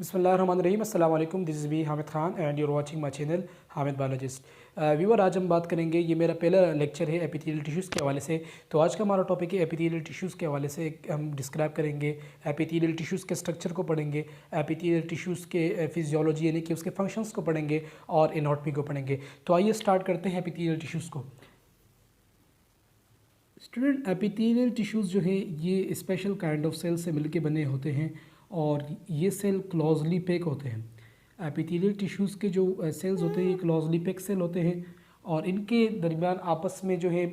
बिस्मिल्लाहिर्रहमानिर्रहीम अस्सलाम वालेकुम। This is me Hamid Khan and you are watching my channel Hamid biologist. Viewer, आज हम बात करेंगे, ये मेरा पहला लेक्चर है एपिथेलियल टिश्यूज़ के हवाले से। तो आज का हमारा टॉपिक है एपिथेलियल टिश्यूज़ के हवाले से हम डिस्क्राइब करेंगे एपिथेलियल टिश्यूज़ के स्ट्रक्चर को पढ़ेंगे, एपिथेलियल टिश्यूज़ के फिजियोलॉजी यानी कि उसके फंक्शंस को पढ़ेंगे और एनाटॉमी को पढ़ेंगे। तो आइए स्टार्ट करते हैं एपिथेलियल टिश्यूज़ को। स्टूडेंट, एपिथेलियल टिश्यूज़ जो है ये स्पेशल काइंड ऑफ सेल से मिलके बने होते हैं और ये सेल क्लोजली पैक होते हैं। एपिथेलियल टिश्यूज़ के जो सेल्स होते हैं ये क्लोजली पैक सेल होते हैं और इनके दरमियान आपस में जो है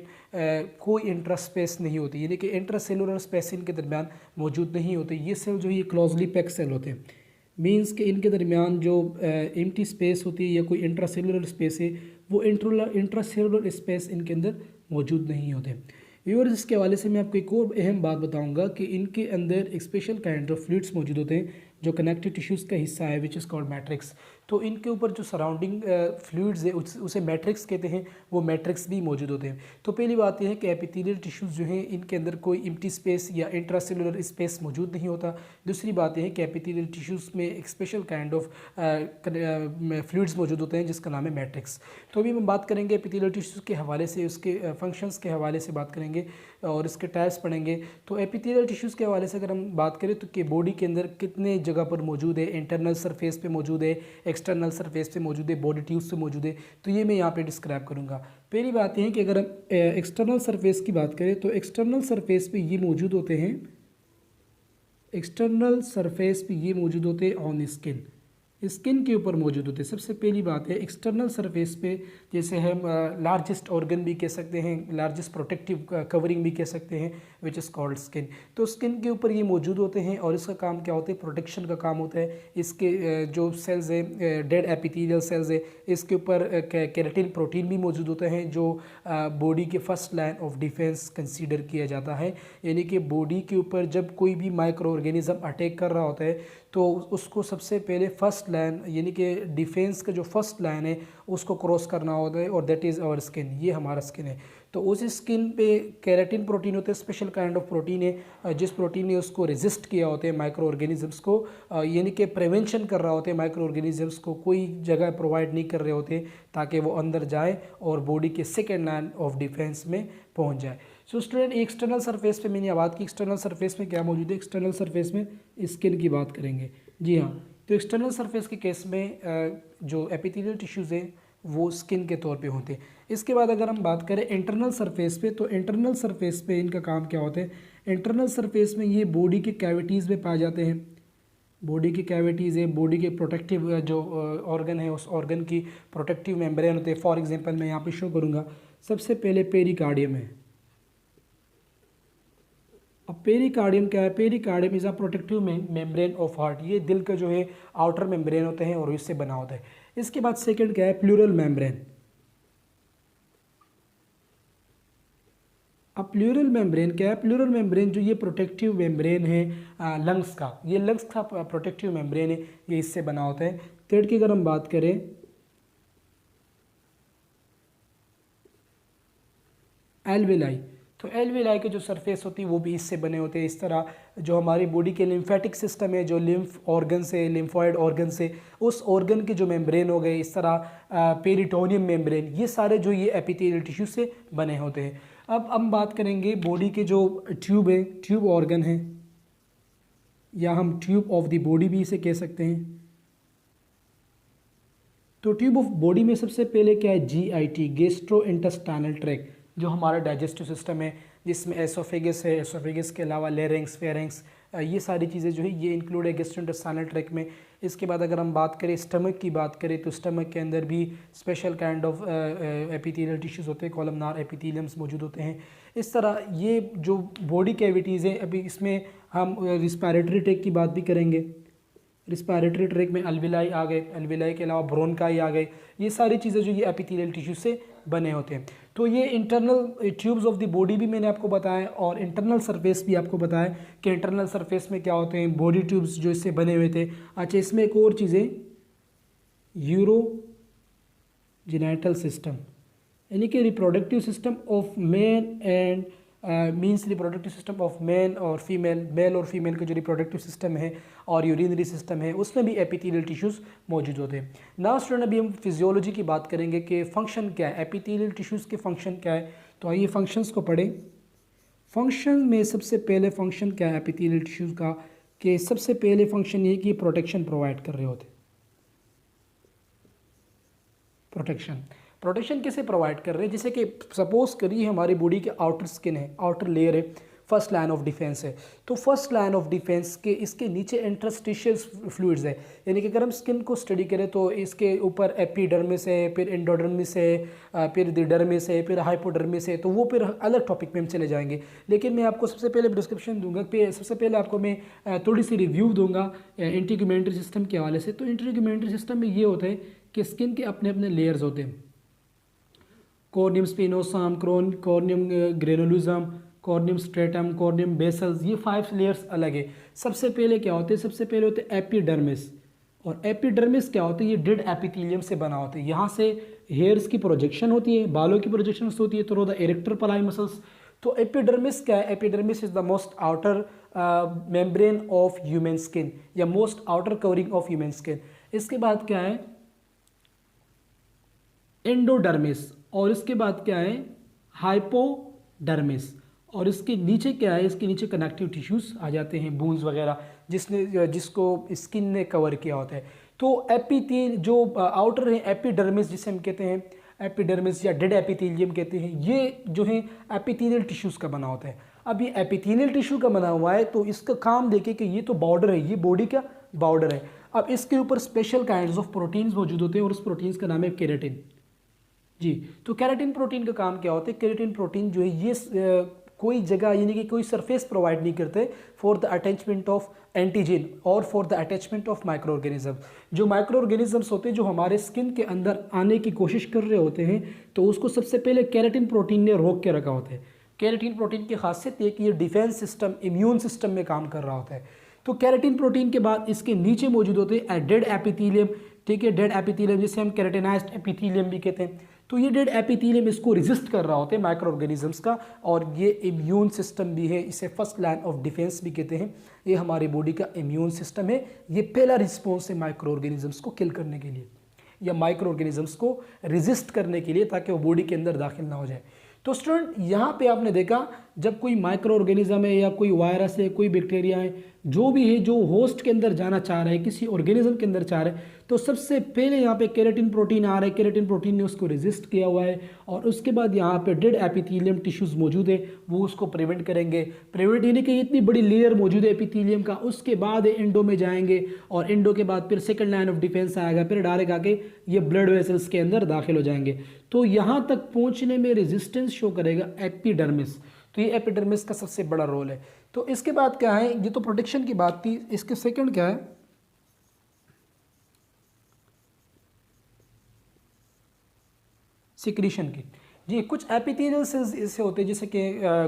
कोई इंट्रा स्पेस नहीं होती, यानी कि इंट्रा सेलुलर स्पेस इनके दरमियान मौजूद नहीं होती। ये सेल जो है ये क्लोजली पैक सेल होते हैं। मींस कि इनके दरमियान जो एम्प्टी स्पेस होती है या कोई इंट्रा सेलुलर स्पेस है वो इंट्रा सेलुलर स्पेस इनके अंदर मौजूद नहीं होते। व्यूअर्स, इसके हवाले से मैं आपको एक और अहम बात बताऊंगा कि इनके अंदर एक स्पेशल काइंड ऑफ फ्लूइड्स मौजूद होते हैं जो कनेक्टिव टिश्यूज़ का हिस्सा है, विच इज़ कॉल्ड मैट्रिक्स। तो इनके ऊपर जो सराउंडिंग फ्लूइड्स है उसे मैट्रिक्स कहते हैं, वो मैट्रिक्स भी मौजूद होते हैं। तो पहली बात यह है कि एपिथेलियल टिश्यूज़ जो हैं इनके अंदर कोई एम्प्टी स्पेस या इंट्रासेलुलर स्पेस मौजूद नहीं होता। दूसरी बात यह है कि एपिथेलियल टिश्यूज़ में एक स्पेशल काइंड ऑफ फ्लूइड्स मौजूद होते हैं जिसका नाम है मैट्रिक्स। तो अभी हम बात करेंगे एपिथेलियल टिश्यूज़ के हवाले से, उसके फंक्शंस के हवाले से बात करेंगे और इसके टाइप्स पढ़ेंगे। तो एपिथेलियल टिश्यूज़ के हवाले से अगर हम बात करें तो कि बॉडी के अंदर कितने जगह पर मौजूद है, इंटरनल सरफेस पे मौजूद है, एक्सटर्नल सरफेस पे मौजूद है, बॉडी ट्यूब्स पे मौजूद है, तो ये मैं यहाँ पे डिस्क्राइब करूँगा। पहली बात यह है कि अगर हम एक्सटर्नल सरफेस की बात करें तो एक्सटर्नल सरफेस पे ये मौजूद होते हैं, एक्सटर्नल सरफेस पे ये मौजूद होते हैं ऑन स्किन, स्किन के ऊपर मौजूद होते हैं। सबसे पहली बात है एक्सटर्नल सरफेस पे, जैसे हम लार्जेस्ट ऑर्गन भी कह सकते हैं, लार्जेस्ट प्रोटेक्टिव कवरिंग भी कह सकते हैं, विच इज़ कॉल्ड स्किन। तो स्किन के ऊपर ये मौजूद होते हैं और इसका काम क्या होता है, प्रोटेक्शन का काम होता है। इसके जो सेल्स है, डेड एपिथेलियल सेल्स है, इसके ऊपर केराटिन प्रोटीन भी मौजूद होते हैं जो बॉडी के first line of defence consider किया जाता है। यानी कि बॉडी के ऊपर जब कोई भी माइक्रो ऑर्गेनिज्म अटैक कर रहा होता है तो उसको सबसे पहले फर्स्ट लाइन यानी कि डिफेंस का जो फर्स्ट लाइन है उसको क्रॉस करना होता है और दैट इज़ आवर स्किन। ये हमारा स्किन है। तो उस स्किन पे केराटिन प्रोटीन होता है, स्पेशल काइंड ऑफ प्रोटीन है जिस प्रोटीन ने उसको रेजिस्ट किया होता है माइक्रो ऑर्गेनिजम्स को, यानी कि प्रिवेंशन कर रहा होता है, माइक्रो ऑर्गेनिजम्स को कोई जगह प्रोवाइड नहीं कर रहे होते ताकि वो अंदर जाए और बॉडी के सेकेंड लाइन ऑफ डिफेंस में पहुँच जाए। सो स्टूडेंट, एक्सटर्नल सरफेस पे मैंने बात की, एक्सटर्नल सरफेस में क्या मौजूद है, एक्सटर्नल सरफेस में स्किन की बात करेंगे। जी हाँ, तो एक्सटर्नल सरफेस के केस में जो एपिथेलियल टिश्यूज़ हैं वो स्किन के तौर पे होते हैं। इसके बाद अगर हम बात करें इंटरनल सरफेस पे, तो इंटरनल सरफेस पे इनका काम क्या होता है, इंटरनल सरफेस में ये बॉडी के कैविटीज़ में पाए जाते हैं। बॉडी की कैविटीज़ है, बॉडी के प्रोटेक्टिव जो ऑर्गन है उस ऑर्गन की प्रोटेक्टिव मेम्ब्रेन होते हैं। फॉर एग्जांपल मैं यहाँ पे शो करूँगा, सबसे पहले पेरिकार्डियम है। अब पेरिकार्डियम क्या है, pericardium is a protective membrane of heart. ये दिल का जो है आउटर मेम्ब्रेन होते हैं और इससे बना होता है। इसके बाद सेकंड क्या है, प्लूरल मेम्ब्रेन। अब प्लूरल मेम्ब्रेन क्या है, प्लूरल मेम्ब्रेन जो ये प्रोटेक्टिव मेम्ब्रेन है लंग्स का, ये लंग्स का प्रोटेक्टिव मेम्ब्रेन है, ये इससे बना होता है। थर्ड की अगर हम बात करें एल्वेलाई, तो एल्वेलाई के जो सरफेस होती है वो भी इससे बने होते हैं। इस तरह जो हमारी बॉडी के लिम्फेटिक सिस्टम है, जो लिम्फ ऑर्गन से, लिम्फॉइड ऑर्गन से, उस ऑर्गन के जो मेम्ब्रेन हो गए, इस तरह पेरिटोनियम मेम्ब्रेन, ये सारे जो ये एपिथेलियल टिश्यू से बने होते हैं। अब हम बात करेंगे बॉडी के जो ट्यूब है, ट्यूब ऑर्गन है, या हम ट्यूब ऑफ द बॉडी भी इसे कह सकते हैं। तो ट्यूब ऑफ बॉडी में सबसे पहले क्या है, GIT, गैस्ट्रो इंटेस्टाइनल ट्रैक्ट, जो हमारा डाइजेस्टिव सिस्टम है, जिसमें एसोफेगस है, एसोफेगस के अलावा लेरिंग्स, फेरिंग्स, ये सारी चीज़ें जो है ये इंक्लूड है गैस्ट्रो इंटेस्टाइनल ट्रैक्ट में। इसके बाद अगर हम बात करें स्टमक की बात करें तो स्टमक के अंदर भी special kind of epithelial tissues होते हैं, कॉलमनार एपिथेलियम्स मौजूद होते हैं। इस तरह ये जो बॉडी कैविटीज़ हैं, अभी इसमें हम रिस्पायरेटरी ट्रैक्ट की बात भी करेंगे। रिस्पायरेटरी ट्रैक्ट में अल्विलाई आ गए, अल्विलाई के अलावा ब्रोनकाई आ गए, ये सारी चीज़ें जो ये एपिथेलियल टिश्यू से बने होते हैं। तो ये internal tubes of the body भी मैंने आपको बताया और इंटरनल सरफेस भी आपको बताया कि इंटरनल सरफेस में क्या होते हैं, बॉडी ट्यूब्स जो इससे बने हुए थे। अच्छा, इसमें एक और चीज़ें, यूरोजेनिटल सिस्टम, यानी कि reproductive system of man and means reproductive system of man और फीमेल, मेल और फीमेल का जो रिप्रोडक्टिव सिस्टम है और यूरिनरी सिस्टम है उसमें भी एपिथेलियल टिश्यूज़ मौजूद होते हैं। नाउ स्टूडेंट अभी हम फिजियोलॉजी की बात करेंगे कि फंक्शन क्या है, एपिथेलियल टिश्यूज़ के फंक्शन क्या है। तो आइए फंक्शंस को पढ़ें। फंक्शन में सबसे पहले फंक्शन क्या है एपिथेलियल टिश्यूज़ का, कि सबसे पहले फंक्शन ये कि प्रोटेक्शन प्रोवाइड कर रहे होते। प्रोटेक्शन कैसे प्रोवाइड कर रहे हैं, जैसे कि सपोज करिए हमारी बॉडी के आउटर स्किन है, आउटर लेयर है, फर्स्ट लाइन ऑफ डिफेंस है। तो फर्स्ट लाइन ऑफ डिफेंस के इसके नीचे इंटरस्टिशियल फ्लूइड्स है, यानी कि अगर हम स्किन को स्टडी करें तो इसके ऊपर एपिडर्मिस है, फिर एंडोडर्मिस है, फिर डर्मिस है, फिर हाइपोडर्मिस है। तो वो फिर अलग टॉपिक में हम चले जाएंगे, लेकिन मैं आपको सबसे पहले डिस्क्रिप्शन दूंगा। सबसे पहले आपको मैं थोड़ी सी रिव्यू दूंगा इंटीग्यूमेंट्री सिस्टम के हवाले से। तो इंटीग्यूमेंट्री सिस्टम में ये होता है कि स्किन के अपने अपने लेयर्स होते हैं, corneum spinosum, corneum granulosum, corneum stratum, corneum basals, ये 5 लेयर्स अलग है। सबसे पहले क्या होते हैं, सबसे पहले होते हैं एपिडर्मिस। और एपिडर्मिस क्या होता है, ये डेड एपिथेलियम से बना होता है। यहाँ से हेयर्स की प्रोजेक्शन होती है, बालों की प्रोजेक्शन होती है through the erector pili muscles. तो एपिडर्मिस क्या है, epidermis is the most outer membrane of human skin या most outer covering of human skin. इसके बाद क्या है एंडोडर्मिस, और इसके बाद क्या है हाइपोडर्मिस, और इसके नीचे क्या है, इसके नीचे कनेक्टिव टिश्यूज़ आ जाते हैं, बोन्स वगैरह, जिसको स्किन ने कवर किया होता है। तो एपिथेल जो आउटर है एपिडर्मिस, जिसे हम कहते हैं एपिडर्मिस या डेड एपिथेलियम कहते हैं, ये जो है एपिथेलियल टिश्यूज़ का बना होता है। अब ये एपिथेलियल टिश्यू का बना हुआ है, तो इसका काम देखें कि ये तो बॉर्डर है, ये बॉडी का बॉर्डर है। अब इसके ऊपर स्पेशल काइंड्स ऑफ प्रोटीन्स मौजूद होते हैं और उस प्रोटीन्स का नाम है केराटिन। जी, तो केराटिन प्रोटीन का काम क्या होता है, केराटिन प्रोटीन जो है ये कोई जगह यानी कि कोई सरफेस प्रोवाइड नहीं करते for the attachment of antigen और for the attachment of microorganism. जो माइक्रो ऑर्गेनिजम्स होते हैं जो हमारे स्किन के अंदर आने की कोशिश कर रहे होते हैं, तो उसको सबसे पहले केराटिन प्रोटीन ने रोक के रखा होता है। केराटिन प्रोटीन की खासियत है कि ये डिफेंस सिस्टम, इम्यून सिस्टम में काम कर रहा होता है। तो केराटिन प्रोटीन के बाद इसके नीचे मौजूद होते हैं डेड एपिथेलियम। ठीक है, डेड एपिथेलियम जिसे हम केराटिनाइज्ड एपिथेलियम भी कहते हैं। तो ये डेड एपिथेलियम इसको रेजिस्ट कर रहा होता है माइक्रो ऑर्गेनिजम्स का, और ये इम्यून सिस्टम भी है, इसे फर्स्ट लाइन ऑफ डिफेंस भी कहते हैं। ये हमारी बॉडी का इम्यून सिस्टम है, ये पहला रिस्पॉन्स है माइक्रो ऑर्गेनिजम्स को किल करने के लिए या माइक्रो ऑर्गेनिजम्स को रेजिस्ट करने के लिए, ताकि वो बॉडी के अंदर दाखिल ना हो जाए। तो स्टूडेंट यहाँ पे आपने देखा जब कोई माइक्रो ऑर्गेनिज्म है या कोई वायरस है, कोई बैक्टीरिया है, जो भी है जो होस्ट के अंदर जाना चाह रहा है, किसी ऑर्गेनिज्म के अंदर चाह रहा है, तो सबसे पहले यहाँ पे केराटिन प्रोटीन आ रहा है, केराटिन प्रोटीन ने उसको रेजिस्ट किया हुआ है, और उसके बाद यहाँ पे डेड एपिथेलियम टिश्यूज़ मौजूद है, वो उसको प्रिवेंट करेंगे। प्रिवेंट यानी कि इतनी बड़ी लेयर मौजूद है एपिथेलियम का, उसके बाद एंडो में जाएंगे, और एंडो के बाद फिर सेकेंड लाइन ऑफ डिफेंस आएगा, फिर डायरेक्ट आके ये ब्लड वेसल्स के अंदर दाखिल हो जाएंगे। तो यहाँ तक पहुँचने में रेजिस्टेंस शो करेगा एपिडर्मिस। तो ये एपिडर्मिस का सबसे बड़ा रोल है। तो इसके बाद क्या है, ये तो प्रोटेक्शन की बात थी, इसके सेकंड क्या है, सिक्रीशन की। जी, कुछ एपिथेलियल सेल्स ऐसे होते हैं जैसे कि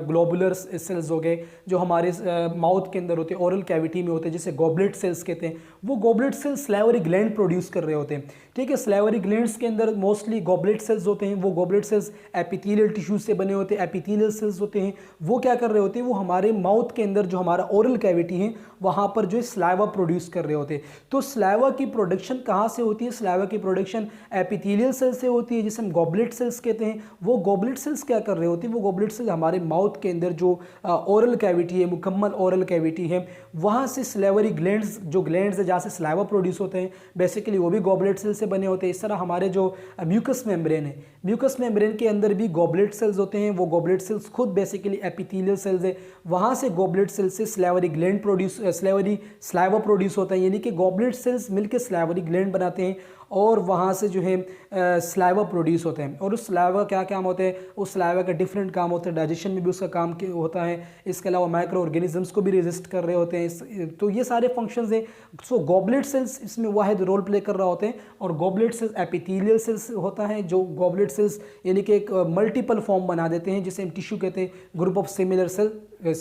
ग्लोबुलर सेल्स हो गए, जो हमारे माउथ के अंदर होते हैं, ओरल कैविटी में होते हैं, जैसे गॉबलेट सेल्स कहते हैं। वो goblet cells salivary gland produce कर रहे होते हैं। ठीक है, स्लाइवरी ग्लैंड्स के अंदर मोस्टली गॉबलेट सेल्स होते हैं। वो गॉबलेट सेल्स एपिथेलियल टिश्यूज से बने होते हैं, एपिथेलियल सेल्स होते हैं। वो क्या कर रहे होते हैं, वो हमारे माउथ के अंदर जो हमारा ओरल कैविटी है वहाँ पर जो है स्लाइवा प्रोड्यूस कर रहे होते हैं। तो स्लाइवा की प्रोडक्शन कहाँ से होती है, स्लाइवा की प्रोडक्शन एपिथेलियल सेल्स से होती है, जिसे हम गॉबलेट सेल्स कहते हैं। वो गॉबलेट सेल्स क्या कर रहे होती है, वो गॉबलेट सेल्स हमारे माउथ के अंदर जो ओरल कैविटी है, मुकम्मल ओरल कैविटी है, वहाँ से स्लाइवरी ग्लैंड्स, जो ग्लैंड्स है जहाँ से स्लाइवा प्रोड्यूस होते हैं, बेसिकली वो भी गॉबलेट सेल से बने होते हैं। इस तरह हमारे जो म्यूकस मेम्ब्रेन है, म्यूकस मेम्ब्रेन के अंदर भी गॉबलेट सेल्स होते हैं। वो गॉबलेट सेल्स खुद बेसिकली एपिथेलियल सेल्स है। वहाँ से गॉबलेट सेल्स से salivary gland produce, saliva produce होता है, यानी कि गॉबलेट सेल्स मिलकर स्लाइवरी ग्लैंड बनाते हैं, और वहाँ से जो है स्लाइवा प्रोड्यूस होते हैं। और उस स्लाइवा क्या काम होते हैं, उस स्लाइवा का डिफरेंट काम होता है, डाइजेशन में भी उसका काम होता है। इसके अलावा माइक्रो ऑर्गेनिजम्स को भी रेजिस्ट कर रहे होते हैं। तो ये सारे फंक्शंस हैं। सो गॉबलेट सेल्स इसमें वाहिद रोल प्ले कर रहा होते हैं। और गॉबलेट सेल्स एपिथेलियल सेल्स होता है, जो गॉबलेट सेल्स यानी कि एक मल्टीपल फॉर्म बना देते हैं, जिसे हम टिश्यू कहते हैं, group of similar cell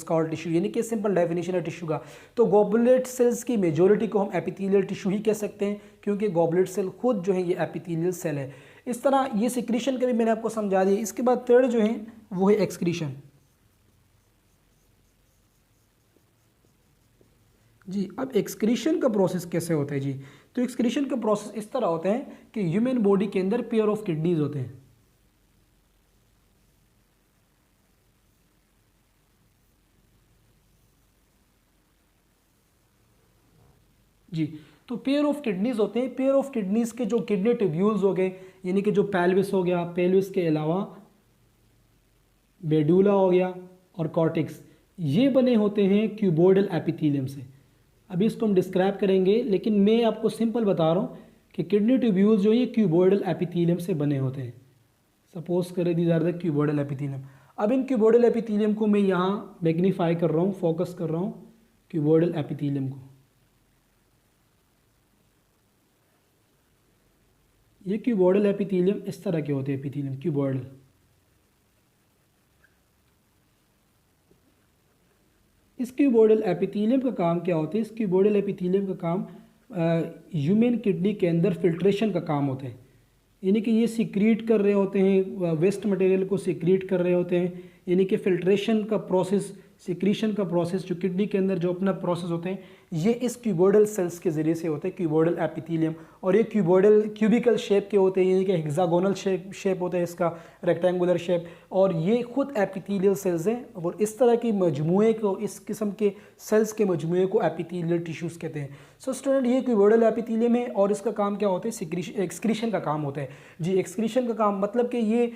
called tissue, यानी कि सिंपल डेफिनेशन है टिश्यू का। तो गॉबलेट सेल्स की मेजोरिटी को हम एपिथेलियल टिश्यू ही कह सकते हैं, क्योंकि गॉबलेट सेल खुद जो है ये एपिथेलियल सेल है। इस तरह ये सिक्रीशन का भी मैंने आपको समझा दिया। इसके बाद थर्ड जो है वो है एक्सक्रीशन। जी, अब एक्सक्रीशन का प्रोसेस कैसे होता है जी? तो एक्सक्रीशन का प्रोसेस इस तरह होता है कि ह्यूमन बॉडी के अंदर पेयर ऑफ किडनीज होते हैं। जी, तो पेयर ऑफ किडनीज होते हैं। पेयर ऑफ किडनीज के जो किडनी ट्यूब्यूल्स हो गए, यानी कि जो पेल्विस हो गया, पेल्विस के अलावा मेडुला हो गया और कॉर्टेक्स, ये बने होते हैं क्यूबोइडल एपिथेलियम से। अभी इसको हम डिस्क्राइब करेंगे, लेकिन मैं आपको सिंपल बता रहा हूँ कि किडनी ट्यूब्यूल्स जो ये क्यूबोइडल एपिथेलियम से बने होते हैं। सपोज करें these are the cuboidal epithelium. अब इन क्यूबोइडल एपिथेलियम को मैं यहाँ मैग्नीफाई कर रहा हूँ, फोकस कर रहा हूँ क्यूबोइडल एपिथेलियम को। ये क्यूबोइडल एपिथेलियम इस तरह के होते हैं, एपिथेलियम क्यूबोइडल। इस क्यूबोइडल एपिथेलियम का काम क्या होता है? इस क्यूबोइडल एपिथेलियम का काम ह्यूमन किडनी के अंदर फिल्ट्रेशन का काम होता है, यानी कि ये सीक्रेट कर रहे होते हैं, वेस्ट मटेरियल को सीक्रेट कर रहे होते हैं, यानी कि फिल्ट्रेशन का प्रोसेस, सिक्रीशन का प्रोसेस जो किडनी के अंदर जो अपना प्रोसेस होते हैं, ये इस क्यूबोइडल सेल्स के ज़रिए से होते हैं, क्यूबोइडल एपिथेलियम। और ये क्यूबोइडल क्यूबिकल शेप के होते हैं, यानी कि हेक्सागोनल शेप होता है इसका, रेक्टेंगुलर शेप। और ये खुद एपिथेलियल सेल्स हैं, और इस तरह की मजमूए को, इस किस्म के सेल्स के मजमूए को एपिथेलियल टिश्यूज़ कहते हैं। सो स्टूडेंट, ये क्यूबोइडल एपिथेलियम है और इसका काम क्या होता है? एक्सक्रीशन का काम होता है जी। एक्सक्रीशन का काम मतलब कि ये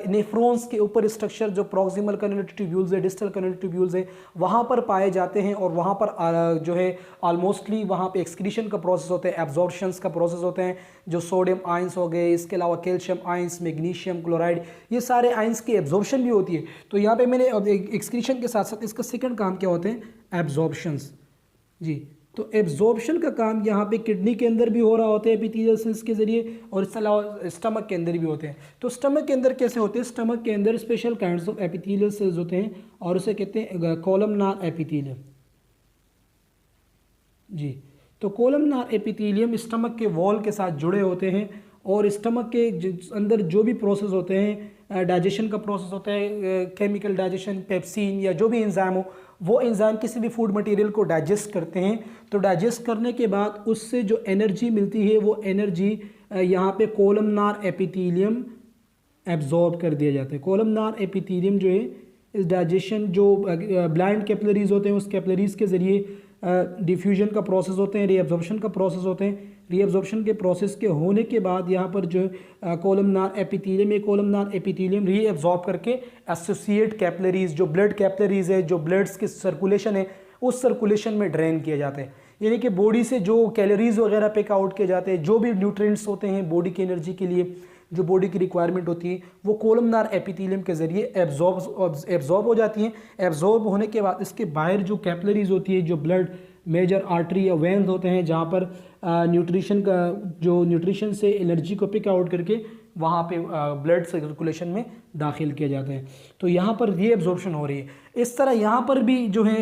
नेफ्रॉन्स के ऊपर स्ट्रक्चर जो प्रॉक्सिमल कन्वोल्यूटिव ट्यूब्यूल्स है, डिस्टल कन्वोल्यूटिव ट्यूब्यूल्स है, वहाँ पर पाए जाते हैं, और वहाँ पर जो है ऑलमोस्टली वहाँ पे एक्सक्रीशन का प्रोसेस होता है, एब्जॉर्प्शंस का प्रोसेस होते हैं, जो सोडियम आयंस हो गए, इसके अलावा कैल्शियम आयंस, मैग्नीशियम क्लोराइड, ये सारे आयंस की एब्जॉर्प्शन भी होती है। तो यहाँ पे मैंने एक्सक्रीशन के साथ साथ इसका सेकंड काम क्या होते हैं? एब्जॉर्प्शंस जी। तो एब्जॉर्प्शन का काम यहाँ पे किडनी के अंदर भी हो रहा होता है एपिथेलियल सेल्स के जरिए, और इसके अलावा स्टमक के अंदर भी होते हैं। तो स्टमक के अंदर कैसे होते हैं? स्टमक के अंदर special kinds of epithelial cells होते हैं, और उसे कहते हैं कॉलमनार एपिथेलियम जी। तो कॉलमनार एपिथेलियम स्टमक के वॉल के साथ जुड़े होते हैं, और स्टमक के अंदर जो भी प्रोसेस होते हैं, डाइजेशन का प्रोसेस होता है, केमिकल डाइजेशन, पेप्सिन या जो भी एंजाइम हो, वो एंजाइम किसी भी फूड मटेरियल को डाइजेस्ट करते हैं। तो डाइजेस्ट करने के बाद उससे जो एनर्जी मिलती है, वो एनर्जी यहाँ पे कॉलमनार एपिथेलियम एब्जॉर्ब कर दिया जाता है। कॉलमनार एपिथेलियम जो है इस डाइजेशन, जो ब्लाइंड कैपिलरीज होते हैं, उस कैपिलरीज के ज़रिए डिफ्यूजन का प्रोसेस होते हैं, रीअब्जॉर्प्शन का प्रोसेस होते हैं। रीअब्जॉर्प्शन के प्रोसेस के होने के बाद यहाँ पर जो कॉलमनार एपिथेलियम, ये कॉलमनार एपिथेलियम रीअब्जॉर्ब करके एसोसिएट कैपिलरीज, जो ब्लड कैपिलरीज है, जो ब्लड्स की सर्कुलेशन है, उस सर्कुलेशन में ड्रेन किया जाता है। यानी कि बॉडी से जो कैलोरीज वगैरह पिक आउट किए जाते हैं, जो भी न्यूट्रिएंट्स होते हैं बॉडी की एनर्जी के लिए, जो बॉडी की रिक्वायरमेंट होती है, वो कॉलमनार एपिथेलियम के ज़रिए एब्जॉर्ब हो जाती हैं। एब्जॉर्ब होने के बाद इसके बाहर जो कैपिलरीज होती है, जो ब्लड मेजर आर्टरी या वेन्स होते हैं, जहाँ पर न्यूट्रिशन से एनर्जी को पिक आउट करके वहाँ पे ब्लड सर्कुलेशन में दाखिल किया जाता है। तो यहाँ पर ये एब्जॉर्प्शन हो रही है। इस तरह यहाँ पर भी जो है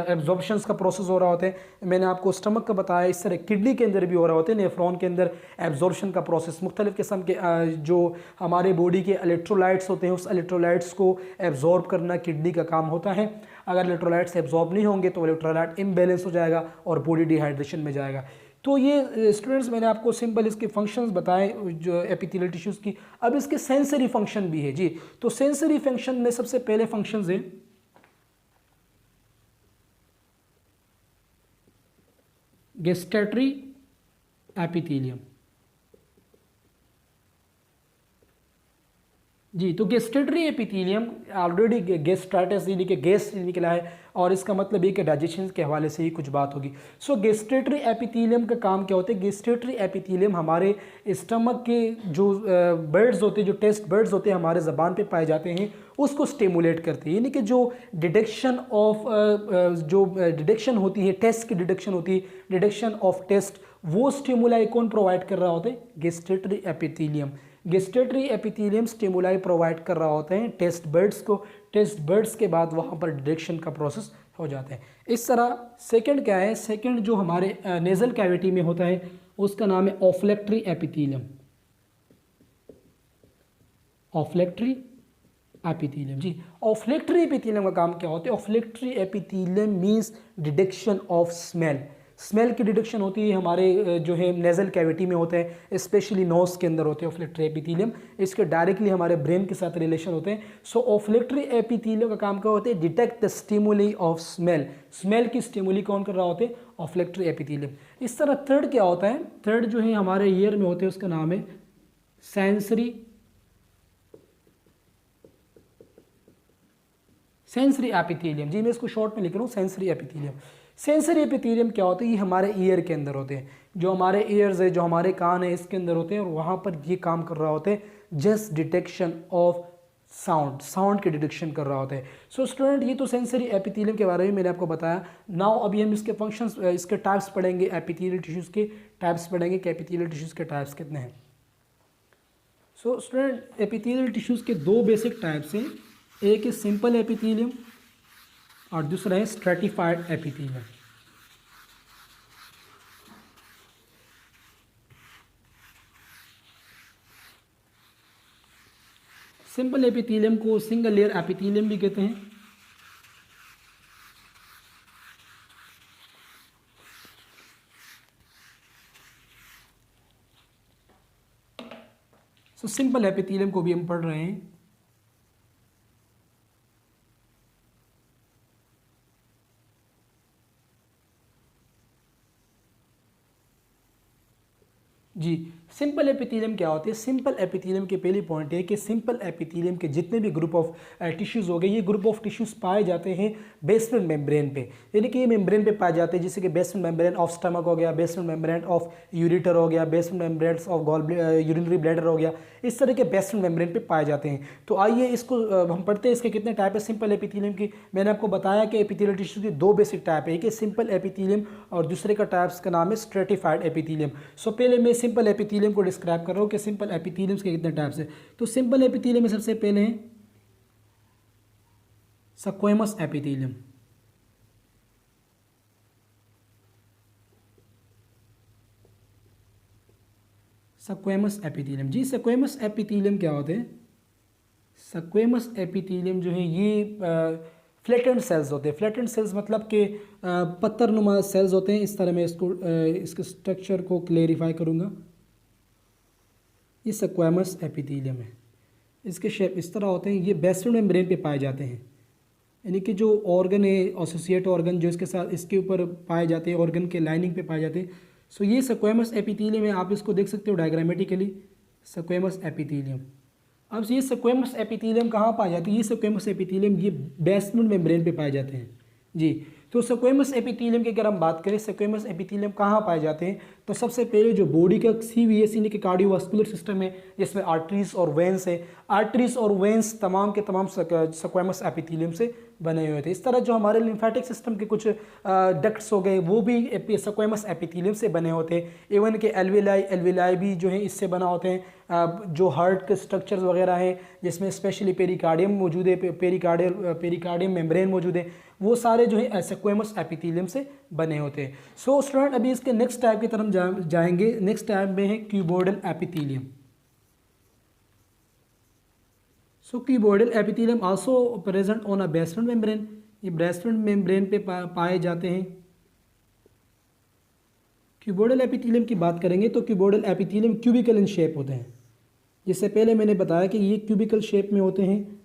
एब्जॉर्प्शंस का प्रोसेस हो रहा होता है। मैंने आपको स्टमक का बताया, इस तरह किडनी के अंदर भी हो रहा होता है, नेफ्रॉन के अंदर एब्जॉर्प्शन का प्रोसेस। मुख्तलिफ़ किस्म के जो हमारे बॉडी के इलेक्ट्रोलाइट्स होते हैं, उस इलेक्ट्रोलाइट्स को एब्जॉर्ब करना किडनी का काम होता है। अगर इलेक्ट्रोलाइट्स एब्जॉर्ब नहीं होंगे तो इलेक्ट्रोलाइट इम्बैलेंस हो जाएगा और बॉडी डिहाइड्रेशन में जाएगा। तो ये स्टूडेंट्स मैंने आपको सिंपल इसके फंक्शंस बताए जो एपिथेलियल टिश्यूज़ की। अब इसके सेंसरी फंक्शन भी है जी। तो सेंसरी फंक्शन में सबसे पहले फंक्शंस है गेस्टेटरी एपिथेलियम जी। तो गेस्टेटरी एपिथेलियम ऑलरेडी गेस्ट्राइटिस यानी कि गैस निकला है, और इसका मतलब ये कि डाइजेशन के हवाले से ही कुछ बात होगी। सो गेस्टेटरी एपिथेलियम का काम क्या होता है? गेस्टेटरी एपिथेलियम हमारे स्टमक के जो बर्ड्स होते हैं, जो टेस्ट बर्ड्स होते हैं हमारे ज़बान पे पाए जाते हैं, उसको स्टिमुलेट करते हैं। यानी कि जो डिटेक्शन ऑफ जो डिटेक्शन होती है, टेस्ट की डिटेक्शन होती है, डिटेक्शन ऑफ टेस्ट, वो स्टिमुलाई कौन प्रोवाइड कर रहा होता है? गेस्टेटरी एपिथेलियम। गेस्टेटरी एपिथेलियम स्टिमुलाई प्रोवाइड कर रहा होते हैं टेस्ट बर्ड्स को। टेस्ट बर्ड्स के बाद वहाँ पर डिटेक्शन का प्रोसेस हो जाता है। इस तरह सेकंड क्या है? सेकंड जो हमारे नेज़ल कैविटी में होता है, उसका नाम है ऑफ्लेक्टरी एपिथेलियम। ऑफ्लेक्टरी एपिथेलियम जी। ऑफ्लेक्टरी एपिथेलियम का काम क्या होता है? Olfactory epithelium means detection of smell. Smell की डिटेक्शन होती है हमारे जो है नेजल कैविटी में होते हैं, स्पेशली नोज के अंदर होते हैं ऑफ्लेक्टरी एपिथेलियम। इसके डायरेक्टली हमारे ब्रेन के साथ रिलेशन होते हैं। सो ऑफ्लेक्टरी एपिथेलियम का काम क्या होता है? Detect the stimuli of smell. Smell की स्टिमुली कौन कर रहा होता है? Olfactory epithelium. इस तरह थर्ड क्या होता है? थर्ड जो है हमारे ईयर में होते हैं, उसका नाम है सेंसरी एपिथेलियम जी। मैं इसको शॉर्ट में लिख रहा हूँ, सेंसरी एपिथेलियम। सेंसरी एपिथेलियम क्या होता है? ये हमारे ईयर के अंदर होते हैं, जो हमारे ईयर्स है, जो हमारे कान है, इसके अंदर होते हैं, और वहाँ पर ये काम कर रहा होता है just detection of sound, sound की डिटेक्शन कर रहा होता है। सो स्टूडेंट, ये तो सेंसरी एपिथेलियम के बारे में मैंने आपको बताया। नाउ अभी हम इसके फंक्शंस, इसके टाइप्स पढ़ेंगे, एपिथेलियल टिश्यूज़ के टाइप्स पढ़ेंगे कि एपिथेलियल टिश्यूज़ के टाइप्स कितने हैं। सो स्टूडेंट, एपिथेलियल टिश्यूज़ के दो बेसिक टाइप्स हैं, एक है सिंपल एपिथेलियम और दूसरा है स्ट्रेटिफाइड एपिथेलियम। सिंपल एपिथेलियम को सिंगल लेयर एपिथेलियम भी कहते हैं। सो सिंपल एपिथेलियम को भी हम पढ़ रहे हैं। जी, सिंपल एपिथेलियम क्या होते हैं? सिंपल एपिथेलियम के पहली पॉइंट है कि सिंपल एपिथेलियम के जितने भी ग्रुप ऑफ टिश्यूज़ हो गए, ये ग्रुप ऑफ टिश्यूज़ पाए जाते हैं बेसमेंट मेम्ब्रेन पे, यानी कि ये मेम्ब्रेन पे पाए जाते हैं, जैसे कि बेसमेंट मेम्ब्रेन ऑफ स्टमक हो गया, बेसमेंट मेम्ब्रेन ऑफ यूरेटर हो गया, basement membrane of urinary bladder हो गया। इस तरह के बेसमेंट मेम्ब्रेन पे पाए जाते हैं। तो आइए इसको हम पढ़ते हैं, इसके कितने टाइप है सिंपल एपिथेलियम की। मैंने आपको बताया कि एपिथेलियल टिश्यू की दो बेसिक टाइप है, एक है सिंपल एपिथेलियम और दूसरे का टाइप्स का नाम है स्ट्रेटिफाइड एपिथेलियम। सो पहले मैं सिंपल एपिथेलियम को डिस्क्राइब कर रहा हूँ कि सिंपल एपिथेलियम के कितने टाइप्स है। तो सिंपल एपिथेलियम में सबसे पहले है स्क्वेमस एपिथेलियम। स्क्वेमस एपिथेलियम जी, स्क्वेमस एपिथेलियम क्या होते हैं? स्क्वेमस एपिथेलियम जो है ये फ्लैटेंड सेल्स होते हैं। फ्लैटेंड सेल्स मतलब कि पत्थरनुमा सेल्स होते हैं। इस तरह मैं इसको इसके स्ट्रक्चर को क्लेरिफाई करूँगा। ये स्क्वेमस एपिथेलियम है, इसके शेप इस तरह होते हैं। ये बेसमेंट मेम्ब्रेन पे पाए जाते हैं, यानी कि जो ऑर्गन है, एसोसिएट ऑर्गन जो इसके साथ इसके ऊपर पाए जाते हैं, ऑर्गन के लाइनिंग पे पाए जाते हैं। सो ये स्क्वेमस एपिथेलियम है, आप इसको देख सकते हो डायग्रामेटिकली, स्क्वेमस एपिथेलियम। अब ये स्क्वेमस एपिथेलियम कहाँ पाए जाते हैं? ये स्क्वेमस एपिथेलियम ये बेसमेंट मेम्ब्रेन पे पाए जाते हैं जी। तो स्क्वेमस एपिथेलियम की अगर हम बात करें, स्क्वेमस एपिथेलियम कहाँ पाए जाते हैं, तो सबसे पहले जो बॉडी का सीवीएस यानी कि कार्डियोवास्कुलर सिस्टम है, जिसमें आर्टरीज और वेंस है, आर्टरीज और वेंस तमाम के तमाम स्क्वेमस एपिथेलियम से बने हुए थे। इस तरह जो हमारे लिम्फेटिक सिस्टम के कुछ डक्ट्स हो गए, वो भी स्क्वेमस एपिथेलियम से बने होते हैं। इवन के एल्विलाई भी जो है इससे बना होते हैं। जो हार्ट के स्ट्रक्चर्स वगैरह हैं, जिसमें स्पेशली पेरिकार्डियम मौजूद है, पेरिकार्डियम मेम्ब्रेन मौजूद है, वो सारे जो है स्क्वेमस एपिथेलियम से बने होते हैं। सो स्टूडेंट, अभी इसके नेक्स्ट टाइप की तरफ जाएंगे। नेक्स्ट टाइप में है cuboidal epithelium. So cuboidal epithelium also present on a basement membrane. ये बेसमेंट मेम्ब्रेन पे पाए जाते हैं। क्यूबोइडल एपिथेलियम की बात करेंगे तो cuboidal epithelium cubical in shape होते हैं। जिससे पहले मैंने बताया कि ये क्यूबिकल शेप में होते हैं,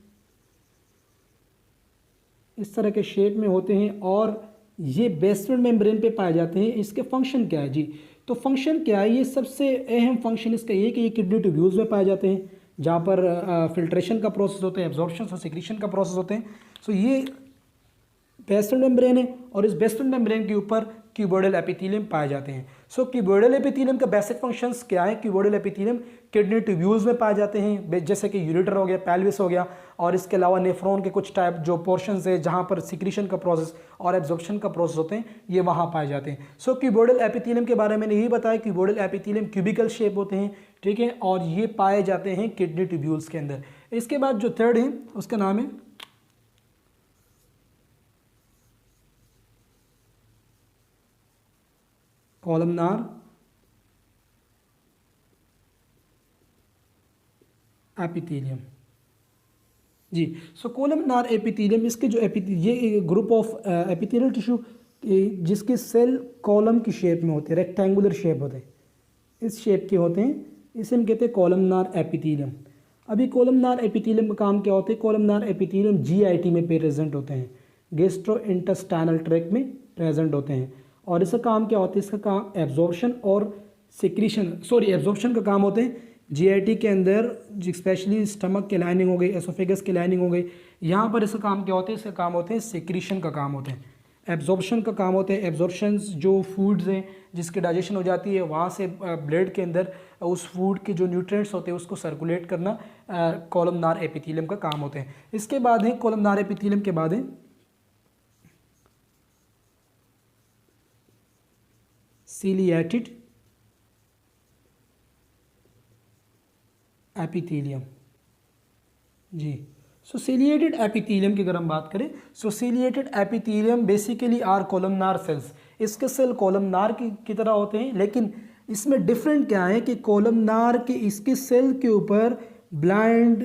इस तरह के शेप में होते हैं, और ये बेसमेंट मेम्ब्रेन पे पाए जाते हैं। इसके फंक्शन क्या है जी? तो फंक्शन क्या है? ये सबसे अहम फंक्शन इसका ये कि ये किडनी ट्यूब्यूल्स में पाए जाते हैं, जहाँ पर फिल्ट्रेशन का प्रोसेस होता है, एब्जॉर्प्शन और सिक्रीशन का प्रोसेस होते हैं। सो ये बेसमेंट मेम्ब्रेन है, और इस बेसमेंट मेम्ब्रेन के ऊपर क्यूबोइडल एपिथेलियम पाए जाते हैं। सो क्यूबोइडल एपिथेलियम का बेसिक फंक्शंस क्या है? क्यूबोइडल एपिथेलियम किडनी ट्यूब्यूल्स में पाए जाते हैं, जैसे कि यूरेटर हो गया, पेल्विस हो गया, और इसके अलावा नेफ्रॉन के कुछ टाइप जो पोर्शंस है जहाँ पर सिक्रीशन का प्रोसेस और एब्जॉर्प्शन का प्रोसेस होते हैं, ये वहाँ पाए जाते हैं। सो क्यूबोइडल एपिथेलियम के बारे में मैंने यही बताया, क्यूबोइडल एपिथेलियम क्यूबिकल शेप होते हैं, ठीक है, और ये पाए जाते हैं किडनी ट्यूब्यूल्स के अंदर। इसके बाद जो थर्ड है उसका नाम है कॉलमनार एपिथेलियम। जी। सो कोलमनार एपिथेलियम, इसके जो ये ग्रुप ऑफ एपिथेलियल टिश्यू जिसके सेल कॉलम की शेप में होते हैं, रेक्टेंगुलर शेप होते हैं, इस शेप के होते हैं, इसे हम कहते हैं कोलमनार एपिथेलियम। अभी कोलमनार एपिथेलियम का काम क्या होता है? कोलमनार एपिथेलियम जीआईटी में प्रेजेंट होते हैं, गैस्ट्रो इंटेस्टाइनल ट्रैक्ट में प्रेजेंट होते हैं। और इसका काम क्या होता है? इसका काम एब्जॉर्प्शन और सिक्रीशन, एब्जॉर्प्शन का काम होते हैं जीआईटी के अंदर, स्पेशली स्टमक के लाइनिंग हो गई, एसोफेगस की लाइनिंग हो गई, यहाँ पर इसका काम क्या होते हैं? इसका काम होते हैं सिक्रीशन का काम होते हैं, एब्जॉर्प्शन का काम होते हैं। एब्जॉर्प्शंस जो फूड्स हैं जिसकी डाइजेशन हो जाती है, वहाँ से ब्लड के अंदर उस फूड के जो न्यूट्रिएंट्स होते हैं उसको सर्कुलेट करना कोलमनार एपिथेलियम का काम होते हैं। इसके बाद है कोलमनार एपिथेलियम के बाद है सीलिएटेड एपिथेलियम। जी। सो सीलिएटेड एपिथेलियम की अगर हम बात करें, so ciliated epithelium basically are columnar cells. इसके सेल कोलमनार की तरह होते हैं, लेकिन इसमें डिफरेंट क्या है कि कोलमनार के इसके सेल के ऊपर ब्लाइंड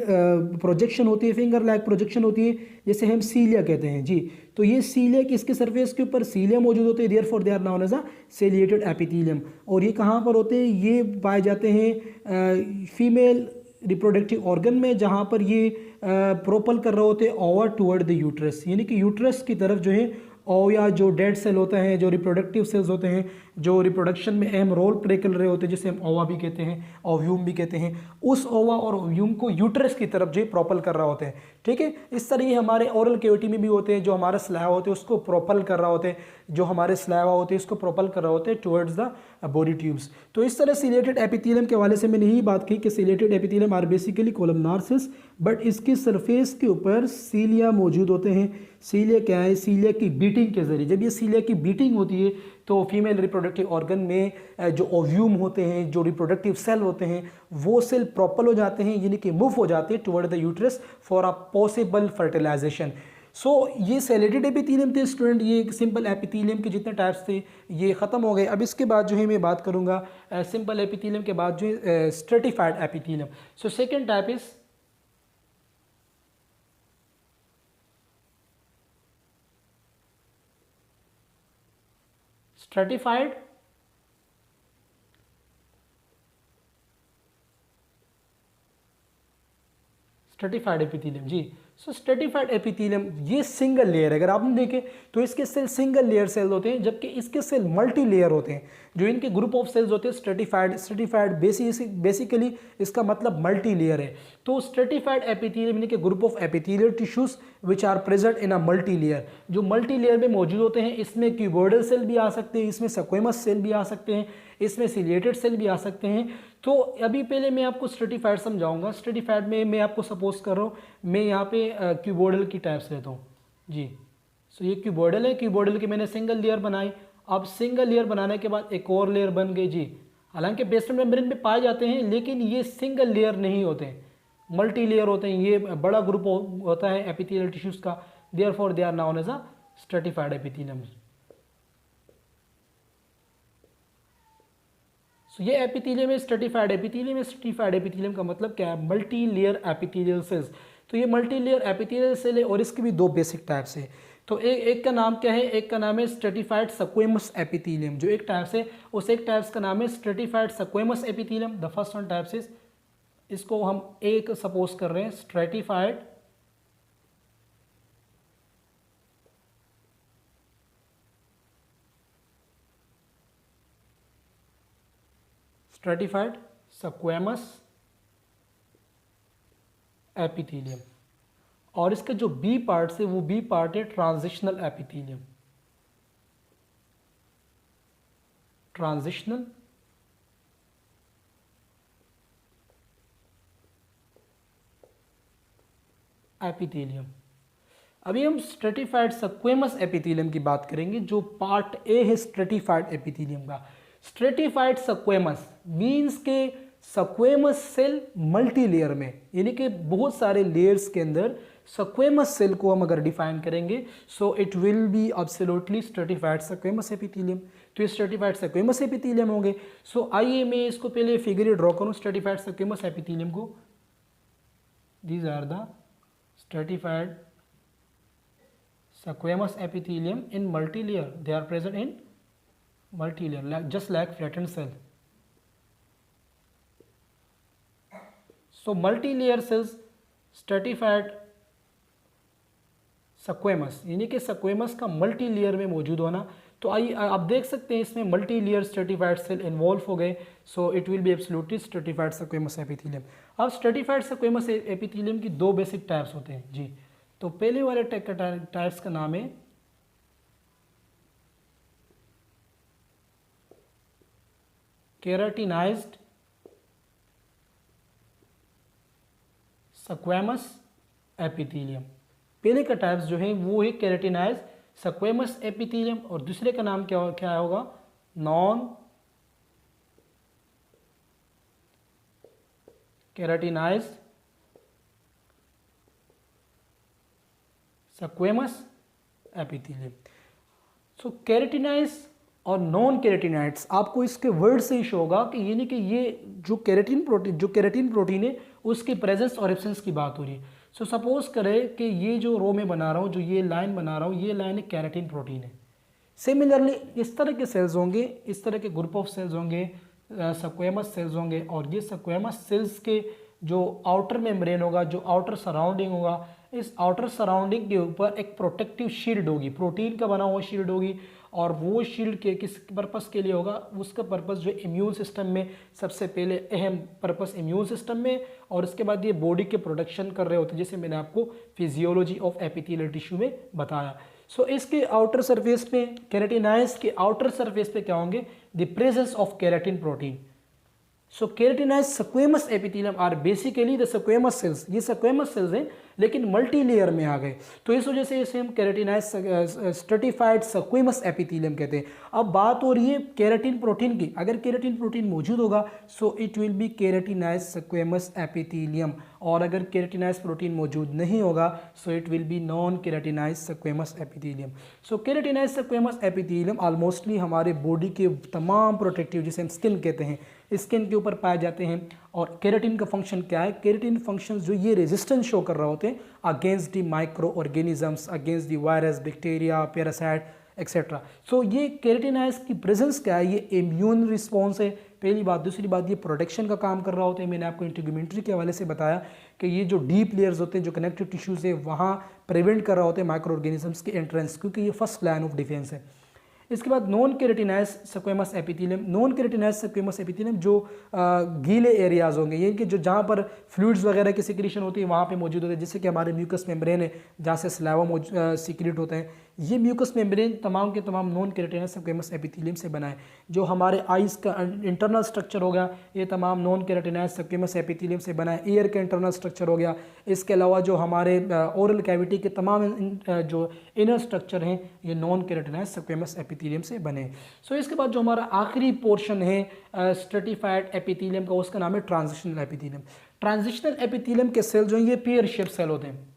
प्रोजेक्शन होती है, फिंगर लाइक प्रोजेक्शन होती है, जैसे हम सीलिया कहते हैं। जी। तो ये सीलिया की इसके सरफेस के ऊपर सीलिया मौजूद होते हैं, therefore they are known as a ciliated epithelium. और ये कहाँ पर होते हैं? ये पाए जाते हैं फीमेल रिप्रोडक्टिव ऑर्गन में, जहाँ पर ये प्रोपल कर रहे होते हैं ओवा टुवर्ड द यूट्रस, यानी कि यूट्रस की तरफ जो है ओवा जो डेड सेल होता है, जो रिप्रोडक्टिव सेल्स होते हैं, जो रिप्रोडक्शन में अहम रोल प्ले कर रहे होते हैं, जिसे हम ओवा भी कहते हैं, ओव्यूम भी कहते हैं, उस ओवा और ओव्यूम को यूट्रस की तरफ जो प्रोपल कर रहा होते हैं। ठीक है, इस तरह ये हमारे ओरल कैविटी में भी होते हैं, जो हमारा स्लाइवा होते हैं उसको प्रोपल कर रहा होते हैं, जो हमारे स्लाइवा होते हैं उसको प्रोपल कर रहे होते हैं टुवर्ड्स द बॉडी ट्यूब्स। तो इस तरह सीलिएटेड एपिथेलियम के हवाले से मैंने यही बात की कि ciliated epithelium are basically columnar cells, but इसकी सरफेस के ऊपर सीलिया मौजूद होते हैं। सीलिया क्या है? सीलिया की बीटिंग के जरिए, जब ये सीलिया की बीटिंग होती है तो फीमेल रिप्रोडक्टिव ऑर्गन में जो ओव्यूम होते हैं, जो रिप्रोडक्टिव सेल होते हैं, वो सेल प्रोपल हो जाते हैं, यानी कि मूव हो जाते हैं toward the uterus for a possible fertilisation. So ये सेलेटेड एपिथेलियम थे स्टूडेंट, ये एक सिंपल एपिथेलियम के जितने टाइप्स थे ये ख़त्म हो गए। अब इसके बाद जो है मैं बात करूँगा सिंपल एपिथेलियम के बाद जो है stratified epithelium. So second type is stratified epithelium. जी। सो स्ट्रेटिफाइड एपिथेलियम ये सिंगल लेयर है, अगर आपने देखे तो इसके सेल सिंगल लेयर सेल होते हैं, जबकि इसके सेल मल्टी लेयर होते हैं। जो इनके ग्रुप ऑफ सेल्स होते हैं स्ट्रेटिफाइड बेसिकली इसका मतलब मल्टी लेयर है। तो स्ट्रेटिफाइड एपिथेलियम यानी कि group of epithelial tissues which are present in a multi layer, जो मल्टी लेयर में मौजूद होते हैं। इसमें क्यूबोइडल सेल भी आ सकते हैं, इसमें स्क्वेमस सेल भी आ सकते हैं, इसमें सीलिएटेड सेल भी आ सकते हैं। तो अभी पहले मैं आपको स्ट्रेटिफाइड समझाऊंगा। स्ट्रेटिफाइड में मैं आपको सपोज कर रहा हूँ, मैं यहाँ पे क्यूबोइडल की टाइप्स लेता हूँ। जी। सो ये क्यूबोइडल है, क्यूबोइडल की मैंने सिंगल लेयर बनाई। अब सिंगल लेयर बनाने के बाद एक और लेयर बन गई। जी। हालांकि बेसमेंट मेम्ब्रेन में पाए जाते हैं, लेकिन ये सिंगल लेयर नहीं होते हैं, मल्टी लेयर होते हैं। ये बड़ा ग्रुप होता है एपिथेलियल टिश्यूज का, therefore they are known as a stratified epithelium. So ये एपिथेलियम है स्ट्रेटिफाइड एपिथेलियम। स्ट्रेटिफाइड एपिथेलियम का मतलब क्या है? Multi layer epithelial cells. तो ये मल्टी लेयर एपिथेलियल सेल है और इसके भी दो बेसिक टाइप्स है। तो एक का नाम क्या है? एक का नाम है स्ट्रेटिफाइड स्क्वेमस एपिथेलियम, जो एक टाइप्स है, उस एक टाइप्स का नाम है stratified squamous epithelium. The first one types is, इसको हम एक सपोज कर रहे हैं स्ट्रेटिफाइड स्क्वेमस एपिथेलियम। और इसका जो बी पार्ट है वो बी पार्ट है ट्रांजिशनल एपिथेलियम। Transitional epithelium. अभी हम स्ट्रेटिफाइड स्क्वेमस एपिथेलियम की बात करेंगे, जो पार्ट ए है स्ट्रेटिफाइड एपिथेलियम का। स्ट्रेटिफाइड स्क्वेमस मींस के स्क्वेमस सेल मल्टी लेयर में, यानी कि बहुत सारे लेयर्स के अंदर स्क्वेमस सेल को हम अगर डिफाइन करेंगे, सो it will be absolutely stratified squamous epithelium. तो ये स्ट्रेटिफाइड स्क्वेमस एपिथेलियम होंगे। सो आइए मैं इसको पहले फिगर ड्रॉ करूं स्ट्रेटिफाइड स्क्वेमस एपिथेलियम को। These are the stratified squamous epithelium in multilayer. They are present in multilayer, just like flattened cell. So multilayer cells stratified squamous, यानी कि squamous का मल्टी लेयर में मौजूद होना। तो आइए आप देख सकते हैं इसमें multi layer stratified cell involve हो गए। So it will be absolutely stratified squamous epithelium. अब स्ट्रेटिफाइड स्क्वेमस एपिथेलियम की दो बेसिक टाइप्स होते हैं जी। तो पहले वाले टाइप्स का नाम है केराटिनाइज्ड स्क्वेमस एपिथेलियम। पहले का टाइप्स जो है वो है केराटिनाइज्ड स्क्वेमस एपिथेलियम और दूसरे का नाम क्या होगा, नॉन केराटिनाइज्ड स्क्वेमस एपिथेलियम। सो केराटिनाइज और नॉन केराटिनाइड्स आपको इसके वर्ड से ही शो होगा कि यानी कि ये जो केराटिन प्रोटीन है उसकी प्रेजेंस और एब्सेंस की बात हो रही है। सो सपोज करें कि ये जो रो में बना रहा हूँ, जो ये लाइन बना रहा हूँ, ये लाइन एक केराटिन प्रोटीन है। सिमिलरली इस तरह के सेल्स होंगे, इस तरह के ग्रुप ऑफ सेल्स होंगे, स्क्वेमस सेल्स होंगे और ये स्क्वेमस सेल्स के जो आउटर मेम्ब्रेन होगा, जो आउटर सराउंडिंग होगा, इस आउटर सराउंडिंग के ऊपर एक प्रोटेक्टिव शील्ड होगी, प्रोटीन का बना हुआ शील्ड होगी। और वो शील्ड के किस पर्पस के लिए होगा, उसका पर्पस जो इम्यून सिस्टम में सबसे पहले अहम पर्पस इम्यून सिस्टम में, और इसके बाद ये बॉडी के प्रोडक्शन कर रहे होते हैं, जैसे मैंने आपको फिजियोलॉजी ऑफ एपिथेलियल टिश्यू में बताया। सो इसके आउटर सरफेस पे, केराटिनाइज के आउटर सरफेस पे क्या होंगे, the presence of keratin protein. So keratinized squamous epithelium are basically the squamous cells. ये स्क्वेमस सेल्स हैं लेकिन मल्टी लेयर में आ गए, तो इस वजह से इसे हम केराटिनाइज्ड स्ट्रेटिफाइड स्क्वेमस एपिथेलियम कहते हैं। अब बात हो रही है केराटिन प्रोटीन की। अगर केराटिन प्रोटीन मौजूद होगा so it will be keratinized squamous epithelium, और अगर केराटिनाइज्ड प्रोटीन मौजूद नहीं होगा so it will be non keratinized squamous epithelium. So keratinized squamous epithelium almostly हमारे बॉडी के तमाम प्रोटेक्टिव, जिसे हम स्किन कहते हैं, स्किन के ऊपर पाए जाते हैं। और केराटिन का फंक्शन क्या है, केराटिन फंक्शन जो ये रेजिस्टेंस शो कर रहे होते हैं against the microorganisms, against the virus, bacteria, parasite etcetera. So ये केराटिनाइज की प्रेजेंस क्या है, ये इम्यून रिस्पॉन्स है पहली बात। दूसरी बात ये प्रोटेक्शन का काम कर रहा होता है। मैंने आपको इंटीग्यूमेंट्री के हवाले से बताया कि ये जो डीप लेयर्स होते हैं, जो कनेक्टिव टिश्यूज है, वहाँ प्रिवेंट कर रहा होते हैं माइक्रो ऑर्गेनिजम्स के एंट्रेंस, क्योंकि ये फर्स्ट लाइन ऑफ डिफेंस है। इसके बाद non keratinise squamous epithelium. Non keratinise squamous epithelium जो गीले एरियाज होंगे, यानी कि जो जहाँ पर फ्लूइड्स वगैरह की सिक्रीशन होती है वहाँ पे मौजूद होते हैं, जैसे कि हमारे म्यूकस मेम्ब्रेन है जहाँ से सलाइवा सिक्रीट होते हैं। ये म्यूकस मेम्ब्रेन तमाम के तमाम नॉन केराटिनाइज स्क्वेमस एपिथेलियम से बना है। जो हमारे आइज़ का इंटरनल स्ट्रक्चर हो गया, ये तमाम नॉन केराटिनाइज स्क्वेमस एपिथेलियम से बना है। ईयर का इंटरनल स्ट्रक्चर हो गया। इसके अलावा जो हमारे ओरल कैविटी के तमाम जो इनर स्ट्रक्चर हैं ये नॉन केराटिनाइज स्क्वेमस एपिथेलियम से बने। सो इसके बाद जो हमारा आखिरी पोर्शन है स्ट्रेटिफाइड एपिथेलियम का, उसका नाम है ट्रांजिशनल एपिथेलियम। ट्रांजिशनल एपिथेलियम के सेल जो हैं ये पेयर शेप सेल होते हैं,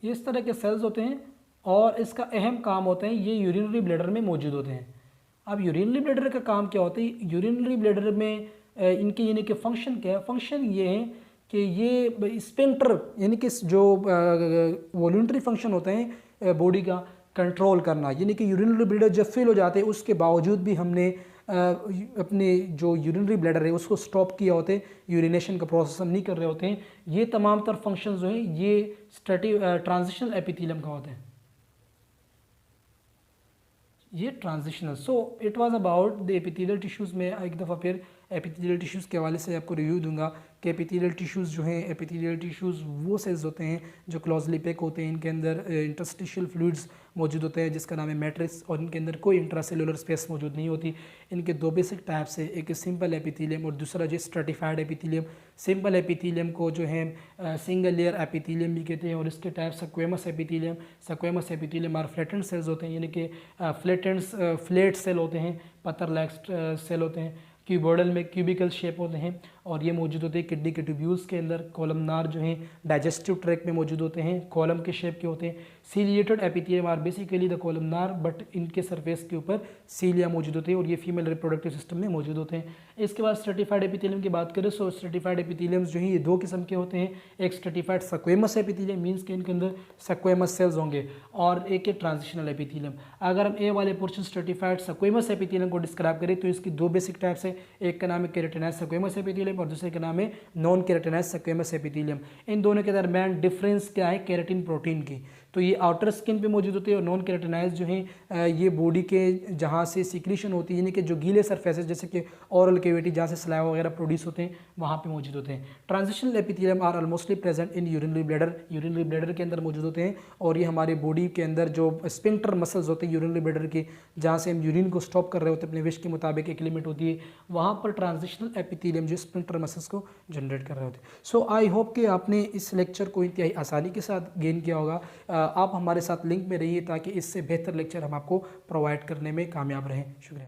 ये इस तरह के सेल्स होते हैं और इसका अहम काम होता है ये यूरिनरी ब्लैडर में मौजूद होते हैं। अब यूरिनरी ब्लैडर का काम क्या होता है, यूरिनरी ब्लैडर में इनकी यानी कि फंक्शन क्या है, फंक्शन ये है कि ये स्पेंटर यानी कि जो वॉल्यूंटरी फंक्शन होते हैं बॉडी का कंट्रोल करना, यानी कि यूरिनरी ब्लैडर जब फिल हो जाते हैं उसके बावजूद भी हमने अपने जो यूरिनरी ब्लैडर है उसको स्टॉप किया होते हैं, यूरिनेशन का प्रोसेस हम नहीं कर रहे होते हैं। ये तमाम तर फंक्शन जो हैं ये ट्रांजिशनल एपिथेलियम का होते हैं, ये transitional. So it was about the epithelial tissues में एक दफ़ा फिर एपिथेलियल टिश्यूज़ के हवाले से आपको रिव्यू दूंगा कि एपिथेलियल टिश्यूज़ जो हैं, एपिथेलियल टिश्यूज़ वो सेल्स होते हैं जो क्लोजली पैक होते हैं, इनके अंदर इंटरस्टिशियल फ्लूइड्स मौजूद होते हैं जिसका नाम है मैट्रिक्स, और इनके अंदर कोई इंट्रासेलुलर स्पेस मौजूद नहीं होती। इनके दो बेसिक टाइप्स है, एक सिंपल एपिथेलियम और दूसरा जो स्ट्रेटिफाइड एपिथेलियम। सिंपल एपिथेलियम को जो है सिंगल लेयर एपिथेलियम भी कहते हैं और इसके type squamous epithelium. Squamous epithelium और फ्लैटेंड सेल्स होते हैं, यानी कि फ्लैट सेल होते हैं, पत्थर लाइक सेल होते हैं। क्यूबोइडल में क्यूबिकल शेप होते हैं और ये मौजूद होते हैं किडनी के ट्यूब्यूल्स के अंदर। कॉलमनार जो हैं डाइजेस्टिव ट्रैक में मौजूद होते हैं, कॉलम के शेप के होते हैं। Ciliated epithelium are basically the columnar, but इनके सरफेस के ऊपर सीलिया मौजूद होते हैं और ये फीमेल रिप्रोडक्टिव सिस्टम में मौजूद होते हैं। इसके बाद स्ट्रेटिफाइड एपिथेलियम की बात करें तो स्ट्रेटिफाइड एपिथेलियम्स जो हैं ये दो किस्म के होते हैं। एक स्ट्रेटिफाइड स्क्वेमस एपिथेलियम मीन्स के इनके अंदर स्क्वेमस सेल्स होंगे, और एक है ट्रांजिशनल एपिथेलियम। अगर हम ए वाले पोर्शन स्ट्रेटिफाइड स्क्वेमस एपिथेलियम को डिस्क्राइब करें तो इसकी दो बेसिक टाइप्स है, एक का नाम है केराटिनाइज स्क्वेमस एपिथेलियम और दूसरे का नाम है नॉन केराटिनाइज स्क्वेमस एपिथेलियम। इन दोनों के दरमियान डिफरेंस क्या है? केराटिन प्रोटीन की। तो ये आउटर स्किन पे मौजूद होते हैं और नॉन केराटिनाइज जो है ये बॉडी के जहाँ से सिक्रीशन होती है, यानी कि जो गीले सरफेसेस जैसे कि ओरल कैविटी जहाँ से सलाइवा वगैरह प्रोड्यूस होते हैं वहाँ पे मौजूद होते हैं। Transitional epithelium are almostly present in urinary bladder, urinary bladder के अंदर मौजूद होते हैं और ये हमारे बॉडी के अंदर जो स्फिंक्टर मसल्स होते हैं यूरिनरी ब्लैडर के, जहाँ से हम यूरिन को स्टॉप कर रहे होते हैं अपने विश के मुताबिक, एक लिमिट होती है, वहाँ पर ट्रांजिशनल एपिथेलियम जो स्फिंक्टर मसल्स को जनरेट कर रहे होते हैं। सो आई होप कि आपने इस लेक्चर को इंतहाई आसानी के साथ गेन किया होगा। आप हमारे साथ लिंक में रहिए ताकि इससे बेहतर लेक्चर हम आपको प्रोवाइड करने में कामयाब रहें। शुक्रिया।